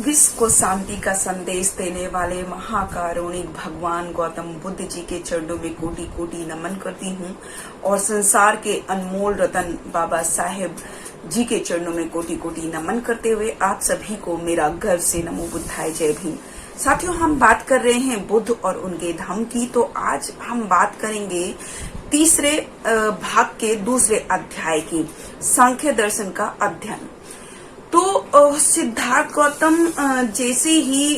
विश्व को शांति का संदेश देने वाले महाकारुणिक भगवान गौतम बुद्ध जी के चरणों में कोटि कोटि नमन करती हूँ और संसार के अनमोल रतन बाबा साहेब जी के चरणों में कोटि कोटि नमन करते हुए आप सभी को मेरा गर्व से नमो बुद्धाय जय भीम। साथियों, हम बात कर रहे हैं बुद्ध और उनके धम्म की। तो आज हम बात करेंगे तीसरे भाग के दूसरे अध्याय की, सांख्य दर्शन का अध्ययन। तो सिद्धार्थ गौतम जैसे ही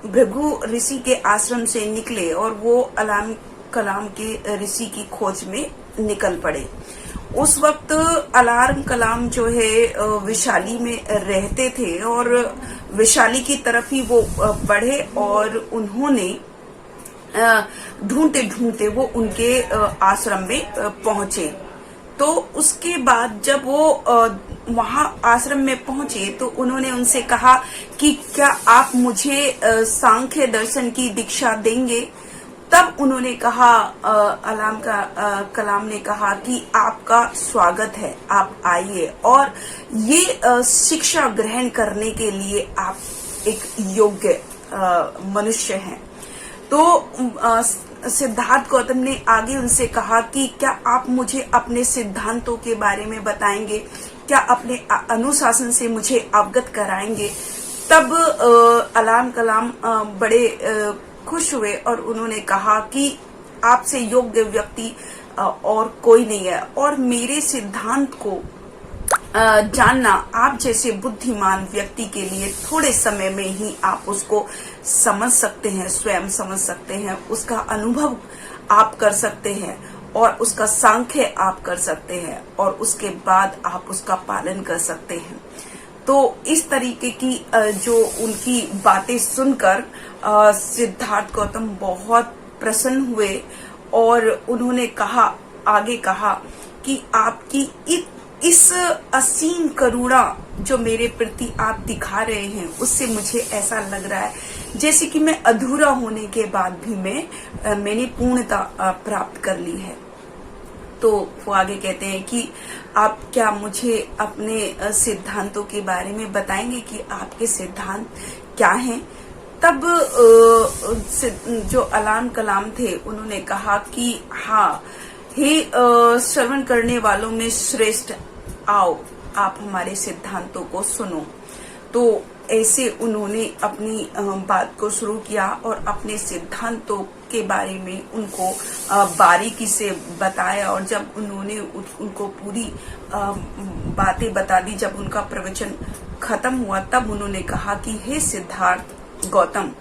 भृगु ऋषि के आश्रम से निकले और वो अलाम कलाम के ऋषि की खोज में निकल पड़े। उस वक्त अलार्म कलाम जो है विशाली में रहते थे और विशाली की तरफ ही वो बढ़े और उन्होंने ढूंढते ढूंढते वो उनके आश्रम में पहुंचे। तो उसके बाद जब वो वहां आश्रम में पहुंचे तो उन्होंने उनसे कहा कि क्या आप मुझे सांख्य दर्शन की दीक्षा देंगे। तब उन्होंने कहा, कलाम ने कहा कि आपका स्वागत है, आप आइए और ये शिक्षा ग्रहण करने के लिए आप एक योग्य मनुष्य हैं। तो सिद्धार्थ गौतम ने आगे उनसे कहा कि क्या आप मुझे अपने सिद्धांतों के बारे में बताएंगे, क्या अपने अनुशासन से मुझे अवगत कराएंगे। तब अलाम कलाम बड़े खुश हुए और उन्होंने कहा कि आपसे योग्य व्यक्ति और कोई नहीं है और मेरे सिद्धांत को जानना आप जैसे बुद्धिमान व्यक्ति के लिए थोड़े समय में ही आप उसको समझ सकते हैं, स्वयं समझ सकते हैं, उसका अनुभव आप कर सकते हैं और उसका सांख्य आप कर सकते हैं और उसके बाद आप उसका पालन कर सकते हैं। तो इस तरीके की जो उनकी बातें सुनकर सिद्धार्थ गौतम बहुत प्रसन्न हुए और उन्होंने आगे कहा कि आपकी इस असीम करुणा जो मेरे प्रति आप दिखा रहे हैं उससे मुझे ऐसा लग रहा है जैसे कि मैं अधूरा होने के बाद भी मैंने पूर्णता प्राप्त कर ली है। तो वो आगे कहते हैं कि आप क्या मुझे अपने सिद्धांतों के बारे में बताएंगे कि आपके सिद्धांत क्या हैं। तब जो अलाम कलाम थे उन्होंने कहा कि हाँ, हे श्रवण करने वालों में श्रेष्ठ, आओ आप हमारे सिद्धांतों को सुनो। तो ऐसे उन्होंने अपनी बात को शुरू किया और अपने सिद्धांतों के बारे में उनको बारीकी से बताया और जब उन्होंने उनको पूरी बातें बता दी, जब उनका प्रवचन खत्म हुआ तब उन्होंने कहा कि हे सिद्धार्थ गौतम,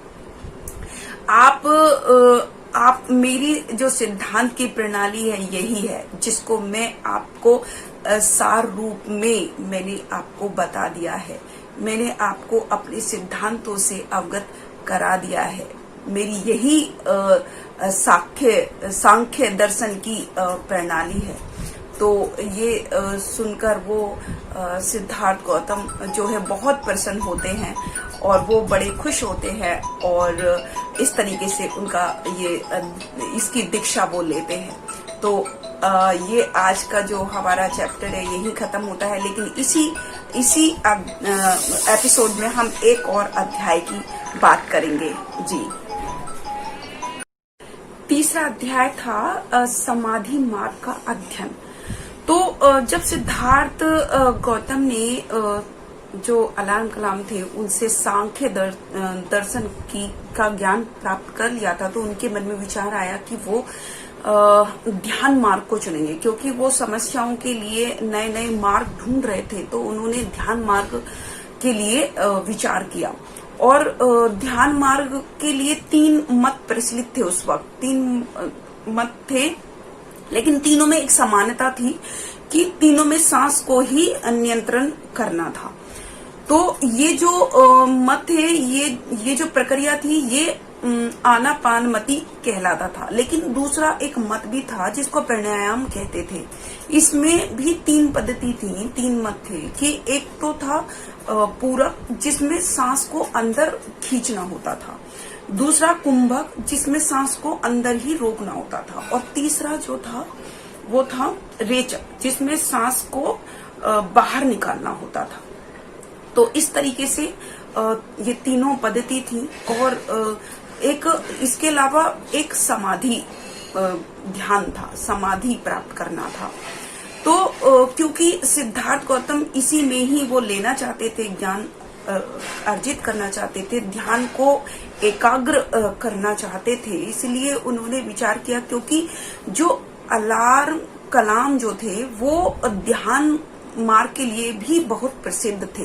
आप मेरी जो सिद्धांत की प्रणाली है यही है जिसको मैं आपको सार रूप में मैंने आपको बता दिया है। मैंने आपको अपने सिद्धांतों से अवगत करा दिया है। मेरी यही सांख्य दर्शन की प्रणाली है। तो ये सुनकर वो सिद्धार्थ गौतम जो है बहुत प्रसन्न होते हैं और वो बड़े खुश होते हैं और इस तरीके से उनका इसकी दीक्षा वो लेते हैं। तो ये आज का जो हमारा चैप्टर है यही खत्म होता है, लेकिन इसी एपिसोड में हम एक और अध्याय की बात करेंगे जी। तीसरा अध्याय था समाधि मार्ग का अध्ययन। तो जब सिद्धार्थ गौतम ने जो अलाम कलाम थे उनसे सांख्य दर्शन का ज्ञान प्राप्त कर लिया था तो उनके मन में विचार आया कि वो ध्यान मार्ग को चुनेंगे, क्योंकि वो समस्याओं के लिए नए नए मार्ग ढूंढ रहे थे। तो उन्होंने ध्यान मार्ग के लिए विचार किया और ध्यान मार्ग के लिए 3 मत प्रचलित थे। उस वक्त 3 मत थे, लेकिन तीनों में एक समानता थी कि तीनों में सांस को ही नियंत्रण करना था। तो ये जो मत है, ये जो प्रक्रिया थी ये आनापानमति कहलाता था। लेकिन दूसरा एक मत भी था जिसको प्राणायाम कहते थे। इसमें भी 3 पद्धति थी, 3 मत थे कि एक तो था पूरक जिसमें सांस को अंदर खींचना होता था, दूसरा कुंभक जिसमें सांस को अंदर ही रोकना होता था और तीसरा जो था वो था रेचक जिसमें सांस को बाहर निकालना होता था। तो इस तरीके से ये तीनों पद्धति थी। और एक इसके अलावा एक समाधि ध्यान था, समाधि प्राप्त करना था। तो क्योंकि सिद्धार्थ गौतम इसी में ही वो लेना चाहते थे, ज्ञान अर्जित करना चाहते थे, ध्यान को एकाग्र करना चाहते थे, इसलिए उन्होंने विचार किया, क्योंकि जो अलार्म कलाम जो थे वो ध्यान मार्ग के लिए भी बहुत प्रसिद्ध थे।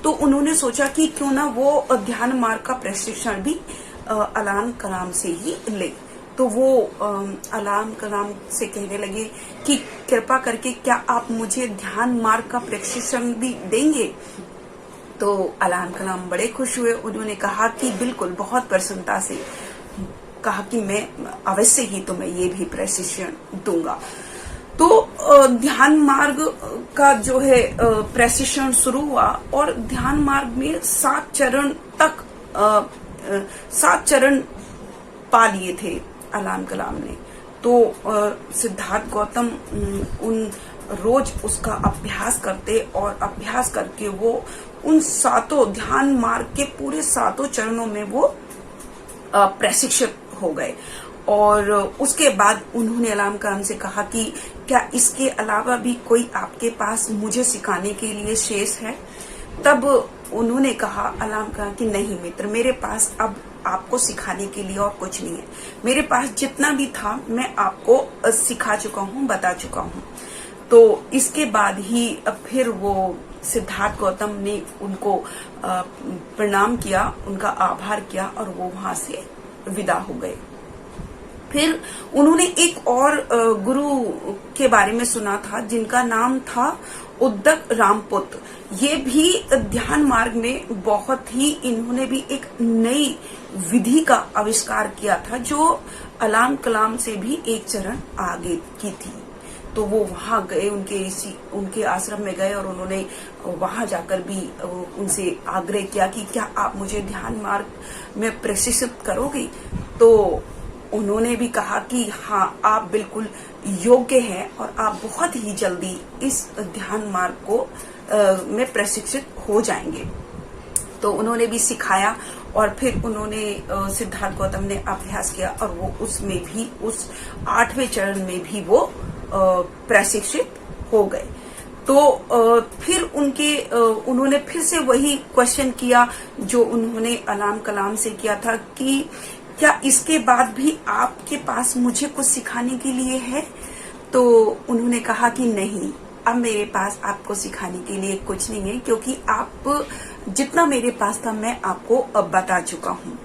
तो उन्होंने सोचा कि क्यों ना वो ध्यान मार्ग का प्रशिक्षण भी अलार्म कलाम से ही ले। तो वो अलार्म कलाम से कहने लगे कि कृपा करके क्या आप मुझे ध्यान मार्ग का प्रशिक्षण भी देंगे। तो अलार्म कलाम बड़े खुश हुए, उन्होंने कहा कि बिल्कुल, बहुत प्रसन्नता से कहा कि मैं अवश्य ही तुम्हें ये भी प्रशिक्षण दूंगा। तो ध्यान मार्ग का जो है प्रशिक्षण शुरू हुआ और ध्यान मार्ग में 7 चरण तक 7 चरण पा लिए थे अलार्म कलाम ने। तो सिद्धार्थ गौतम उन रोज उसका अभ्यास करते और अभ्यास करके वो उन 7 ध्यान मार्ग के पूरे 7 चरणों में वो प्रशिक्षित हो गए। और उसके बाद उन्होंने अलार्म कलाम से कहा कि क्या इसके अलावा भी कोई आपके पास मुझे सिखाने के लिए शेष है। तब उन्होंने कहा, अलार्म कलाम, कि नहीं मित्र, मेरे पास अब आपको सिखाने के लिए और कुछ नहीं है, मेरे पास जितना भी था मैं आपको सिखा चुका हूँ, बता चुका हूँ। तो इसके बाद ही फिर वो सिद्धार्थ गौतम ने उनको प्रणाम किया, उनका आभार किया और वो वहां से विदा हो गए। फिर उन्होंने एक और गुरु के बारे में सुना था जिनका नाम था उद्दक रामपुत। ये भी ध्यान मार्ग में बहुत ही, इन्होंने भी एक नई विधि का आविष्कार किया था जो अलार्म कलाम से भी एक चरण आगे की थी। तो वो वहां गए, उनके आश्रम में गए और उन्होंने वहां जाकर भी उनसे आग्रह किया कि क्या आप मुझे ध्यान मार्ग में प्रशिक्षित करोगे। तो उन्होंने भी कहा कि हाँ, आप बिल्कुल योग्य हैं और आप बहुत ही जल्दी इस ध्यान मार्ग को में प्रशिक्षित हो जाएंगे। तो उन्होंने भी सिखाया और फिर उन्होंने सिद्धार्थ गौतम ने अभ्यास किया और वो उसमें भी, उस 8वें चरण में भी वो प्रशिक्षित हो गए। तो फिर उन्होंने फिर से वही क्वेश्चन किया जो उन्होंने अलार्म कलाम से किया था कि क्या इसके बाद भी आपके पास मुझे कुछ सिखाने के लिए है। तो उन्होंने कहा कि नहीं, अब मेरे पास आपको सिखाने के लिए कुछ नहीं है, क्योंकि आप जितना मेरे पास था मैं आपको अब बता चुका हूँ।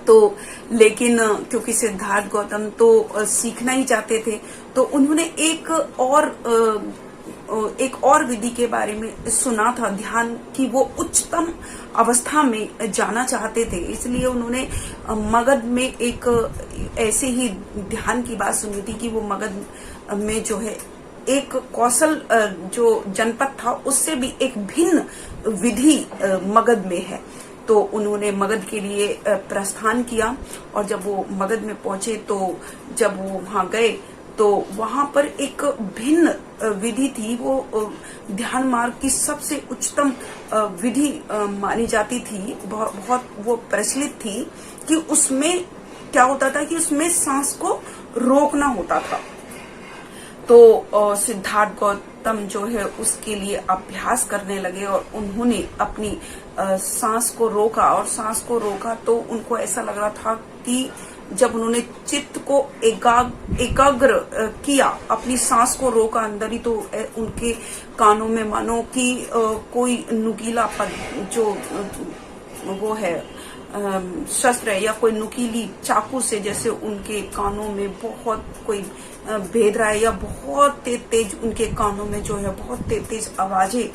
तो लेकिन क्योंकि सिद्धार्थ गौतम तो सीखना ही चाहते थे, तो उन्होंने एक और विधि के बारे में सुना था, ध्यान की वो उच्चतम अवस्था में जाना चाहते थे। इसलिए उन्होंने मगध में एक ऐसे ही ध्यान की बात सुनी थी कि वो मगध में जो है एक कौशल जो जनपद था उससे भी एक भिन्न विधि मगध में है। तो उन्होंने मगध के लिए प्रस्थान किया और जब वो मगध में पहुंचे, तो जब वो वहां गए तो वहां पर एक भिन्न विधि थी। वो ध्यान मार्ग की सबसे उच्चतम विधि मानी जाती थी, बहुत वो प्रचलित थी कि उसमें क्या होता था कि उसमें सांस को रोकना होता था। तो सिद्धार्थ गौतम जो है उसके लिए अभ्यास करने लगे और उन्होंने अपनी सांस को रोका और सांस को रोका तो उनको ऐसा लग रहा था कि जब उन्होंने चित्त को एकाग्र किया, अपनी सांस को रोका अंदर ही, तो उनके कानों में मानो कि कोई नुकीला पद जो वो है शस्त्र है या कोई नुकीली चाकू से जैसे उनके कानों में बहुत कोई भेद रहा है, या बहुत तेज तेज उनके कानों में जो है बहुत तेज तेज आवाजें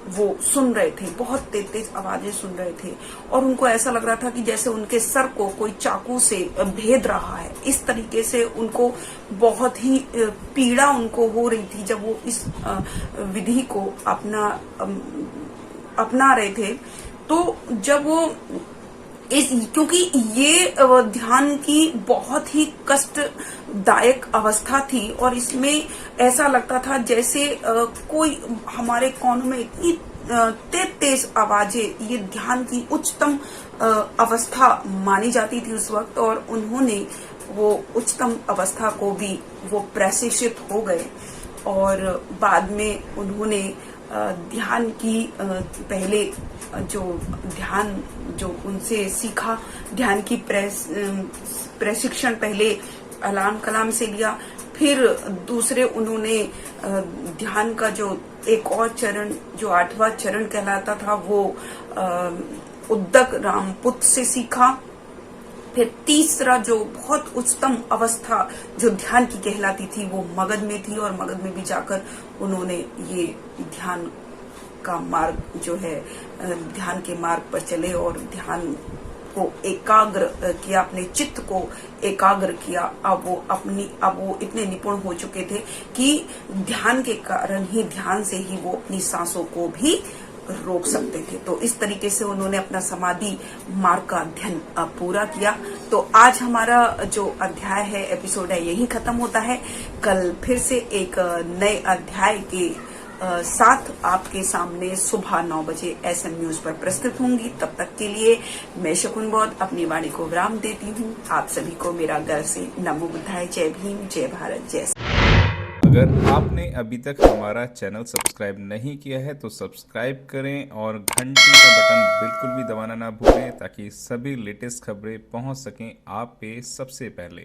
वो सुन रहे थे, बहुत तेज तेज आवाजें सुन रहे थे। और उनको ऐसा लग रहा था कि जैसे उनके सर को कोई चाकू से भेद रहा है। इस तरीके से उनको बहुत ही पीड़ा उनको हो रही थी जब वो इस विधि को अपना रहे थे। तो जब वो क्योंकि ये ध्यान की बहुत ही कष्टदायक अवस्था थी और इसमें ऐसा लगता था जैसे कोई हमारे कानों में इतनी तेज आवाजें ये ध्यान की उच्चतम अवस्था मानी जाती थी उस वक्त, और उन्होंने वो उच्चतम अवस्था को भी वो प्रशिक्षित हो गए। और बाद में उन्होंने ध्यान की पहले जो ध्यान जो उनसे सीखा, ध्यान की प्रशिक्षण पहले अलाम कलाम से लिया, फिर दूसरे उन्होंने ध्यान का जो एक और चरण जो 8वां चरण कहलाता था वो उद्दक रामपुत से सीखा। फिर तीसरा जो बहुत उच्चतम अवस्था जो ध्यान की कहलाती थी वो मगध में थी, और मगध में भी जाकर उन्होंने ये ध्यान का मार्ग जो है ध्यान के मार्ग पर चले और ध्यान को एकाग्र किया, अपने चित्त को एकाग्र किया। अब वो इतने निपुण हो चुके थे कि ध्यान के कारण ही, ध्यान से ही वो अपनी सांसों को भी रोक सकते थे। तो इस तरीके से उन्होंने अपना समाधि मार्ग का अध्ययन पूरा किया। तो आज हमारा जो अध्याय है, एपिसोड है, यही खत्म होता है। कल फिर से एक नए अध्याय के साथ आपके सामने सुबह 9 बजे SM न्यूज पर प्रस्तुत होंगी। तब तक के लिए मैं शकुन बौद्ध अपनी वाणी को विराम देती हूँ। आप सभी को मेरा गर्व से नमो बुद्धाय। जय भीम, जय भारत, जय। अगर आपने अभी तक हमारा चैनल सब्सक्राइब नहीं किया है तो सब्सक्राइब करें और घंटी का बटन बिल्कुल भी दबाना ना भूलें, ताकि सभी लेटेस्ट खबरें पहुंच सकें आप पे सबसे पहले।